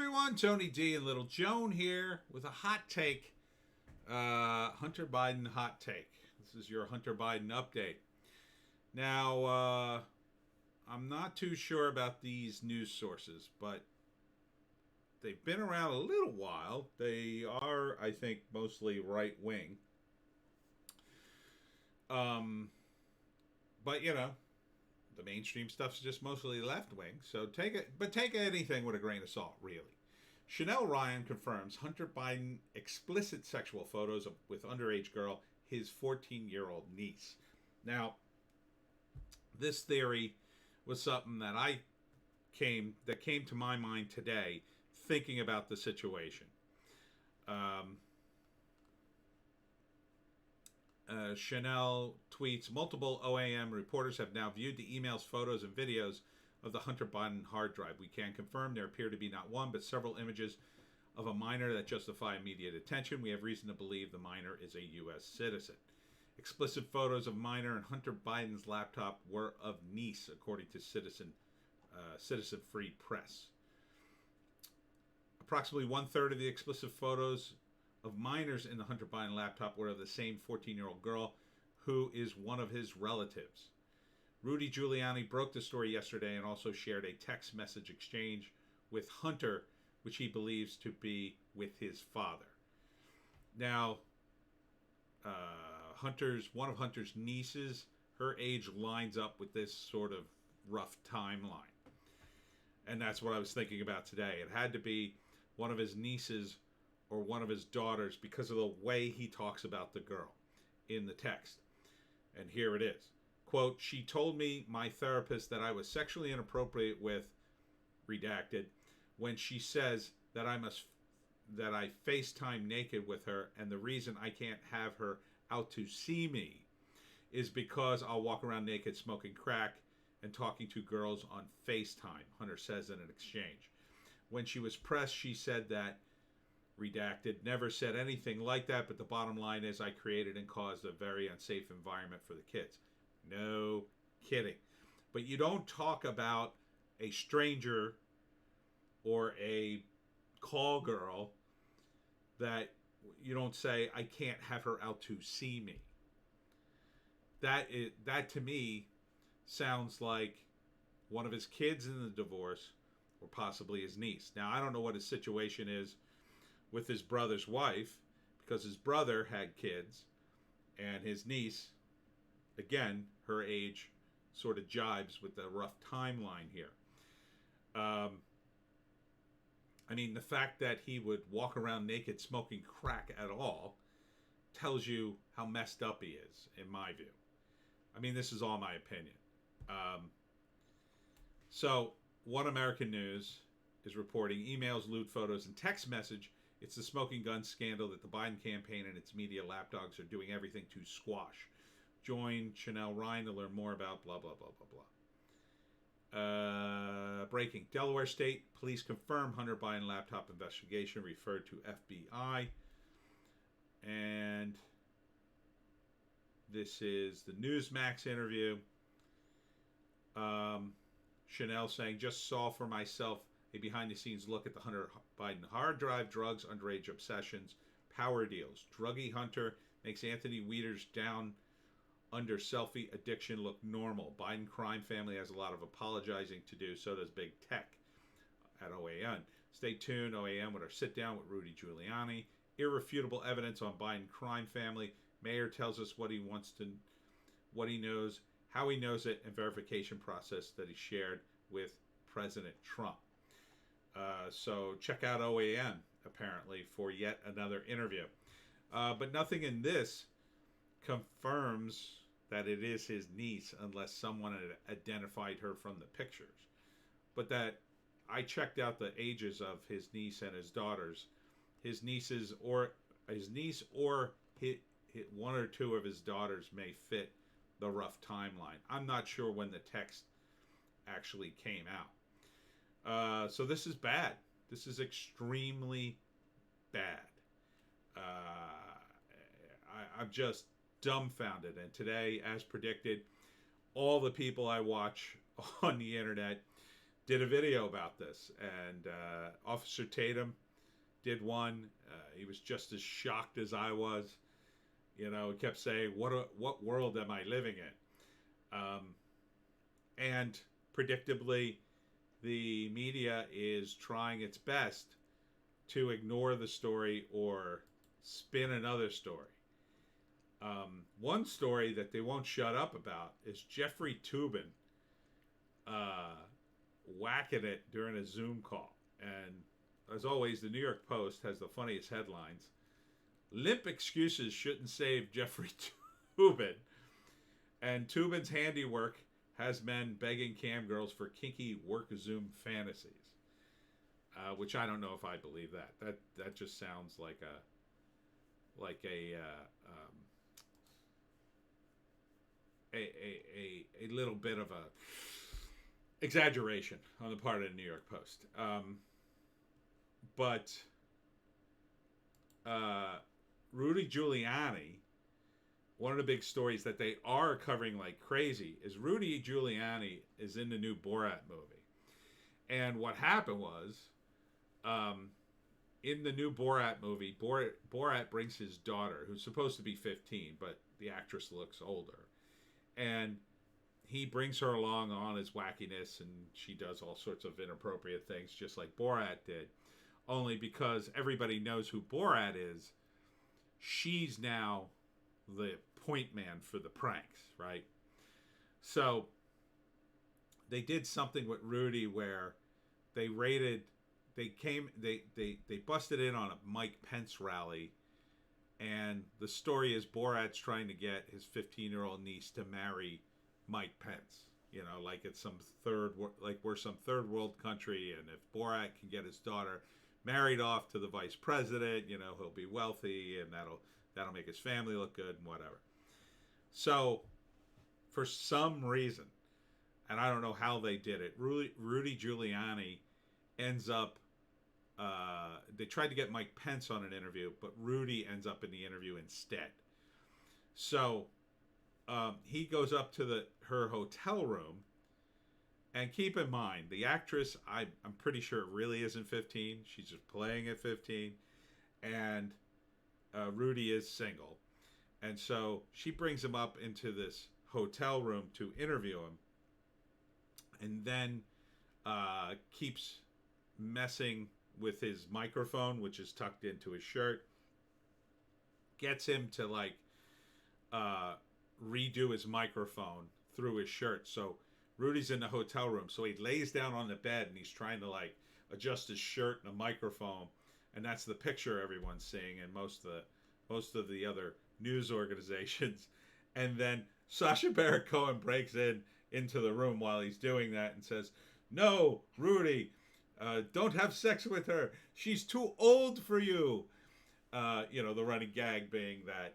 everyone, Tony D and Little Joan here with a hot take. Hunter Biden hot take. This is your Hunter Biden update. Now, I'm not too sure about these news sources, but they've been around a little while. They are, I think, mostly right wing. But you know, the mainstream stuff's just mostly left wing. So take anything with a grain of salt, really. Chanel Ryan confirms Hunter Biden explicit sexual photos with underage girl, his 14-year-old niece. Now, this theory was something that came to my mind today, thinking about the situation. Chanel tweets, multiple OAM reporters have now viewed the emails, photos, and videos of the Hunter Biden hard drive. We can confirm there appear to be not one, but several images of a minor that justify immediate attention. We have reason to believe the minor is a U.S. citizen. Explicit photos of minor and Hunter Biden's laptop were of niece, according to Citizen Free Press. Approximately one-third of the explicit photos of minors in the Hunter Biden laptop were of the same 14-year-old girl who is one of his relatives. Rudy Giuliani broke the story yesterday and also shared a text message exchange with Hunter, which he believes to be with his father. Now, one of Hunter's nieces, her age lines up with this sort of rough timeline. And that's what I was thinking about today. It had to be one of his nieces or one of his daughters because of the way he talks about the girl in the text. And here it is. Quote, she told me, my therapist, that I was sexually inappropriate with, redacted, when she says that I FaceTime naked with her, and the reason I can't have her out to see me is because I'll walk around naked smoking crack and talking to girls on FaceTime, Hunter says in an exchange. When she was pressed, she said that, redacted, never said anything like that, but the bottom line is I created and caused a very unsafe environment for the kids. No kidding. But you don't talk about a stranger or a call girl that you don't say, I can't have her out to see me. That to me sounds like one of his kids in the divorce or possibly his niece. Now, I don't know what his situation is with his brother's wife, because his brother had kids, and his niece, again, her age sort of jibes with the rough timeline here. I mean, the fact that he would walk around naked smoking crack at all tells you how messed up he is, in my view. I mean, this is all my opinion. So, One American News is reporting emails, lewd photos, and text message. It's the smoking gun scandal that the Biden campaign and its media lapdogs are doing everything to squash. Join Chanel Ryan to learn more about blah, blah, blah, blah, blah. Breaking. Delaware State Police confirm Hunter Biden laptop investigation referred to FBI. And this is the Newsmax interview. Chanel saying, just saw for myself a behind-the-scenes look at the Hunter Biden hard drive, drugs, underage obsessions, power deals. Druggy Hunter makes Anthony Weeder's down under selfie addiction look normal. Biden crime family has a lot of apologizing to do. So does Big Tech at OAN. Stay tuned, OAN, with our sit-down with Rudy Giuliani. Irrefutable evidence on Biden crime family. Mayor tells us what he knows, how he knows it, and verification process that he shared with President Trump. So check out OAN, apparently, for yet another interview. But nothing in this confirms that it is his niece unless someone had identified her from the pictures. But that I checked out the ages of his niece and his daughters. His niece or one or two of his daughters may fit the rough timeline. I'm not sure when the text actually came out. So this is bad. This is extremely bad. I'm just dumbfounded. And today, as predicted, all the people I watch on the internet did a video about this, and Officer Tatum did one. He was just as shocked as I was. You know, he kept saying, "What world am I living in?" And predictably, the media is trying its best to ignore the story or spin another story. One story that they won't shut up about is Jeffrey Toobin whacking it during a Zoom call. And as always, the New York Post has the funniest headlines. Limp excuses shouldn't save Jeffrey Toobin. And Toobin's handiwork has men begging cam girls for kinky work Zoom fantasies. Which I don't know if I believe that. That just sounds like a little bit of a exaggeration on the part of the New York Post. But Rudy Giuliani, one of the big stories that they are covering like crazy is Rudy Giuliani is in the new Borat movie. And what happened was, in the new Borat movie, Borat brings his daughter, who's supposed to be 15, but the actress looks older. And he brings her along on his wackiness, and she does all sorts of inappropriate things, just like Borat did. Only because everybody knows who Borat is, she's now the point man for the pranks, right? So they did something with Rudy where they busted in on a Mike Pence rally, and the story is Borat's trying to get his 15-year-old niece to marry Mike Pence. You know, like it's we're some third world country, and if Borat can get his daughter married off to the vice president, you know, he'll be wealthy, and that'll make his family look good and whatever. So, for some reason, and I don't know how they did it, Rudy Giuliani ends up, they tried to get Mike Pence on an interview, but Rudy ends up in the interview instead. So, he goes up to her hotel room, and keep in mind, the actress, I'm pretty sure really isn't 15. She's just playing at 15. And Rudy is single. And so she brings him up into this hotel room to interview him. And then keeps messing with his microphone, which is tucked into his shirt. Gets him to redo his microphone through his shirt. So Rudy's in the hotel room, so he lays down on the bed and he's trying to adjust his shirt and a microphone, and that's the picture everyone's seeing, and most of the other news organizations. And then Sacha Baron Cohen breaks into the room while he's doing that and says, "No, Rudy, don't have sex with her. She's too old for you." The running gag being that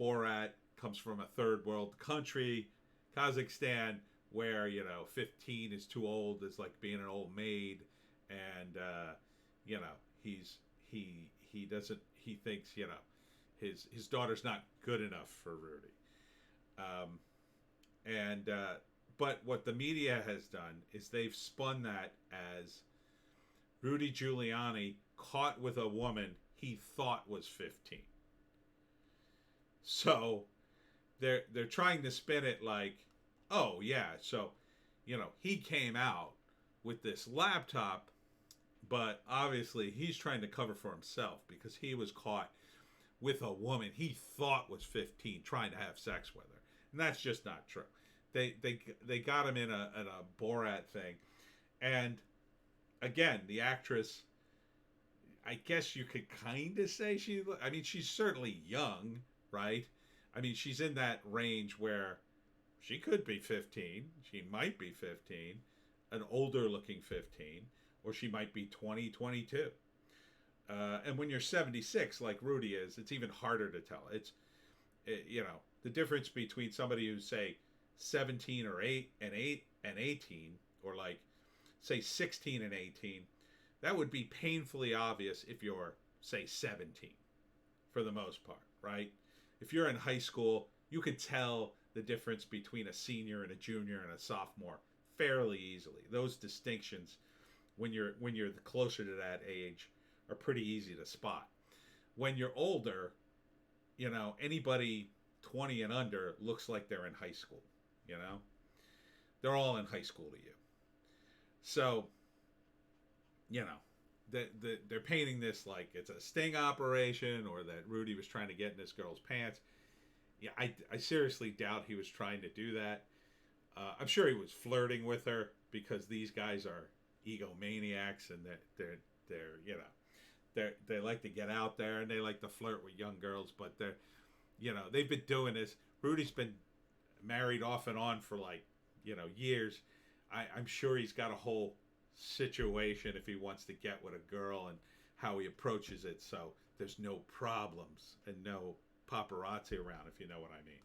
Borat comes from a third world country, Kazakhstan, where 15 is too old. It's like being an old maid, and he thinks his daughter's not good enough for Rudy. But what the media has done is they've spun that as Rudy Giuliani caught with a woman he thought was 15. So they're trying to spin it like, oh yeah, so he came out with this laptop, but obviously he's trying to cover for himself because he was caught with a woman he thought was 15 trying to have sex with her. And that's just not true. They got him in a Borat thing. And again, the actress, I guess you could kind of say she's certainly young, right? I mean, she's in that range where she could be 15, she might be 15, an older looking 15, or she might be 20, 22. And when you're 76, like Rudy is, it's even harder to tell. The difference between somebody who's, say, 17 or 8 and 18, or say 16 and 18, that would be painfully obvious if you're, say, 17, for the most part, right? If you're in high school, you could tell the difference between a senior and a junior and a sophomore fairly easily. Those distinctions, when you're closer to that age, are pretty easy to spot. When you're older, anybody 20 and under looks like they're in high school. They're all in high school to you. So, they're painting this like it's a sting operation, or that Rudy was trying to get in this girl's pants. Yeah, I seriously doubt he was trying to do that. I'm sure he was flirting with her, because these guys are egomaniacs, and they like to get out there, and they like to flirt with young girls. But they've been doing this. Rudy's been married off and on for years. I'm sure he's got a whole situation if he wants to get with a girl, and how he approaches it, so there's no problems and no paparazzi around, if you know what I mean.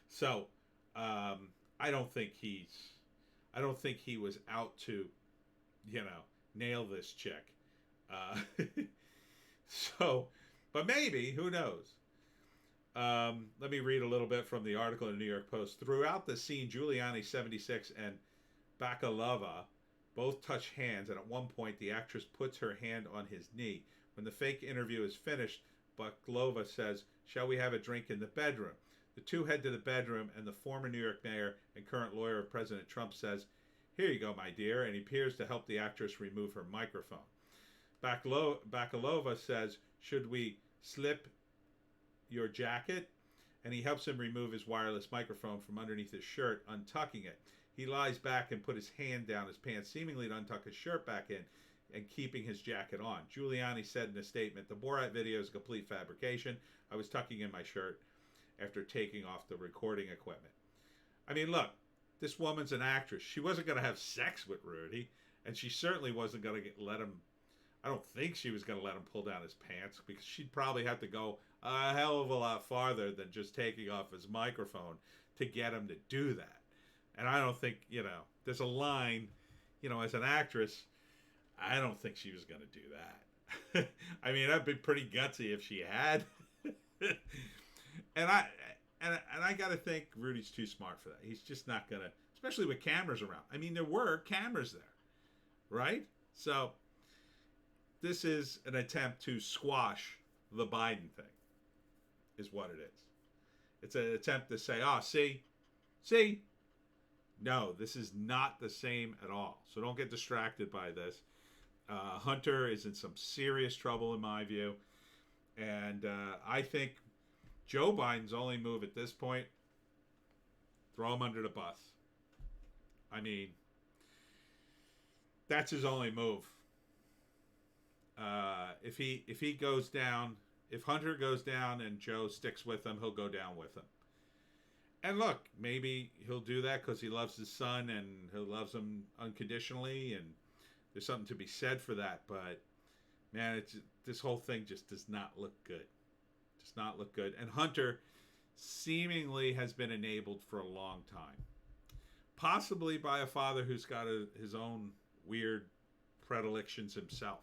So I don't think he was out to nail this chick. So, but maybe, who knows. Let me read a little bit from the article in the New York Post. Throughout the scene, Giuliani, 76, and Bakalova both touch hands, and at one point the actress puts her hand on his knee. When the fake interview is finished, Bakalova says, "Shall we have a drink in the bedroom?" The two head to the bedroom, and the former New York mayor and current lawyer of President Trump says, "Here you go, my dear," and he appears to help the actress remove her microphone. Bakalova says, "Should we slip your jacket?" And he helps him remove his wireless microphone from underneath his shirt, untucking it. He lies back and put his hand down his pants, seemingly to untuck his shirt back in and keeping his jacket on. Giuliani said in a statement, "The Borat video is a complete fabrication. I was tucking in my shirt after taking off the recording equipment." I mean, look, this woman's an actress. She wasn't going to have sex with Rudy, and she certainly wasn't going to let him. I don't think she was going to let him pull down his pants, because she'd probably have to go a hell of a lot farther than just taking off his microphone to get him to do that. And I don't think, there's a line, as an actress, I don't think she was going to do that. I mean, that'd be pretty gutsy if she had. and I got to think Rudy's too smart for that. He's just not going to, especially with cameras around. I mean, there were cameras there, right? So this is an attempt to squash the Biden thing, is what it is. It's an attempt to say, see, no, this is not the same at all. So don't get distracted by this. Hunter is in some serious trouble, in my view. And I think Joe Biden's only move at this point, throw him under the bus. I mean, that's his only move. If he goes down, if Hunter goes down and Joe sticks with him, he'll go down with him. And look, maybe he'll do that because he loves his son and he loves him unconditionally, and there's something to be said for that. But man, this whole thing just does not look good. Does not look good. And Hunter seemingly has been enabled for a long time, possibly by a father who's got his own weird predilections himself.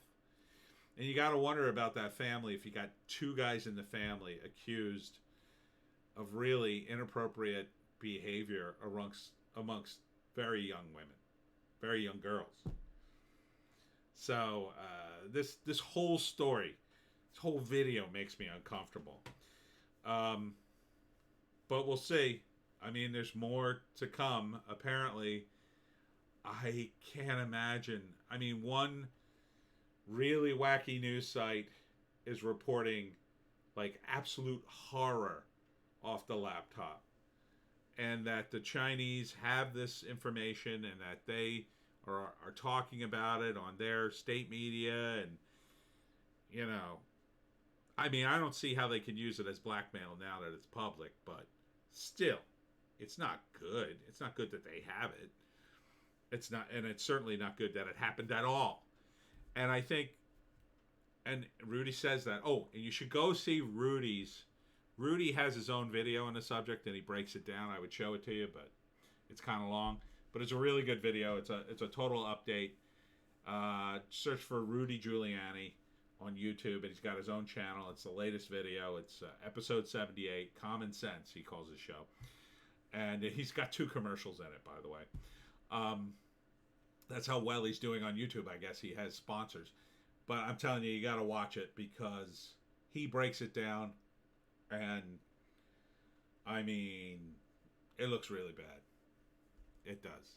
And you got to wonder about that family if you got two guys in the family accused of really inappropriate behavior amongst very young women, very young girls. So this whole story, this whole video makes me uncomfortable. But we'll see. I mean, there's more to come. Apparently, I can't imagine. I mean, one really wacky news site is reporting like absolute horror off the laptop, and that the Chinese have this information and that they are talking about it on their state media. And I mean, I don't see how they can use it as blackmail now that it's public, but still, it's not good. It's not good that they have it. It's not, and it's certainly not good that it happened at all. And I think, and Rudy says that, and you should go see Rudy has his own video on the subject, and he breaks it down. I would show it to you, but it's kind of long. But it's a really good video. It's a total update. Search for Rudy Giuliani on YouTube, and he's got his own channel. It's the latest video. It's episode 78, Common Sense, he calls his show. And he's got 2 commercials in it, by the way. Um, that's how well he's doing on YouTube. I guess he has sponsors. But I'm telling you, you got to watch it because he breaks it down, and I mean, it looks really bad. It does.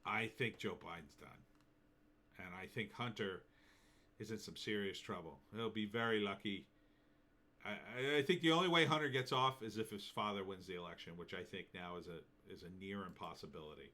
I think Joe Biden's done, and I think Hunter is in some serious trouble. He'll be very lucky. I think the only way Hunter gets off is if his father wins the election, which I think now is a near impossibility.